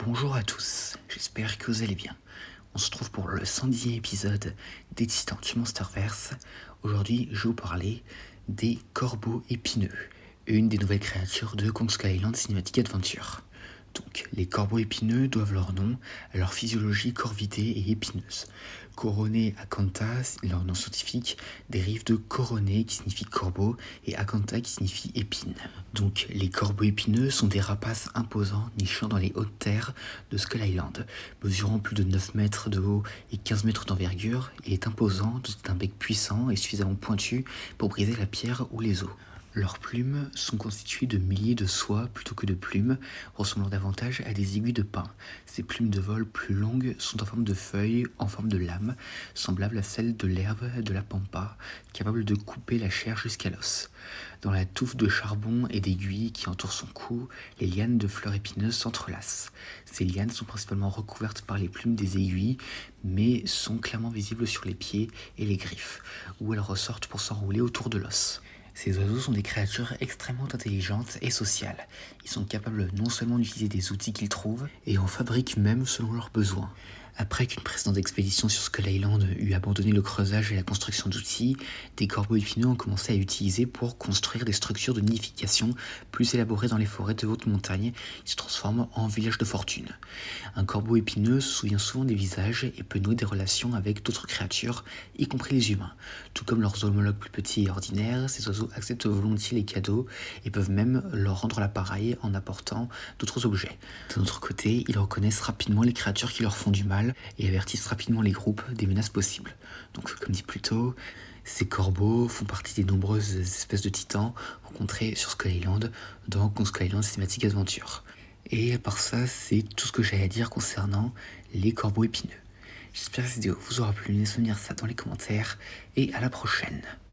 Bonjour à tous, j'espère que vous allez bien. On se trouve pour le 110e épisode des Titans du Monsterverse. Aujourd'hui, je vais vous parler des corbeaux épineux, une des nouvelles créatures de Kong Skull Island Cinematic Adventure. Donc, les corbeaux épineux doivent leur nom à leur physiologie corvidée et épineuse. Coroné Acantha, leur nom scientifique, dérive de coroné qui signifie corbeau et acantha qui signifie épine. Donc, les corbeaux épineux sont des rapaces imposants nichant dans les hautes terres de Skull Island, mesurant plus de 9 mètres de haut et 15 mètres d'envergure, et est imposant d'un bec puissant et suffisamment pointu pour briser la pierre ou les os. Leurs plumes sont constituées de milliers de soies plutôt que de plumes, ressemblant davantage à des aiguilles de pin. Ces plumes de vol plus longues sont en forme de feuilles, en forme de lame, semblables à celles de l'herbe de la pampa, capables de couper la chair jusqu'à l'os. Dans la touffe de charbon et d'aiguilles qui entoure son cou, les lianes de fleurs épineuses s'entrelacent. Ces lianes sont principalement recouvertes par les plumes des aiguilles, mais sont clairement visibles sur les pieds et les griffes, où elles ressortent pour s'enrouler autour de l'os. Ces oiseaux sont des créatures extrêmement intelligentes et sociales. Ils sont capables non seulement d'utiliser des outils qu'ils trouvent, et en fabriquent même selon leurs besoins. Après qu'une précédente expédition sur Skull Island eut abandonné le creusage et la construction d'outils, des corbeaux épineux ont commencé à utiliser pour construire des structures de nidification plus élaborées dans les forêts de haute montagne qui se transforment en villages de fortune. Un corbeau épineux se souvient souvent des visages et peut nouer des relations avec d'autres créatures, y compris les humains. Tout comme leurs homologues plus petits et ordinaires, ces oiseaux acceptent volontiers les cadeaux et peuvent même leur rendre l'appareil en apportant d'autres objets. D'un autre côté, ils reconnaissent rapidement les créatures qui leur font du mal et avertissent rapidement les groupes des menaces possibles. Donc, comme dit plus tôt, ces corbeaux font partie des nombreuses espèces de titans rencontrés sur Skull Island dans Kong Skull Island Cinematic Adventure. Et à part ça, c'est tout ce que j'ai à dire concernant les corbeaux épineux. J'espère que cette vidéo vous aura plu, laissez-moi dire ça dans les commentaires et à la prochaine.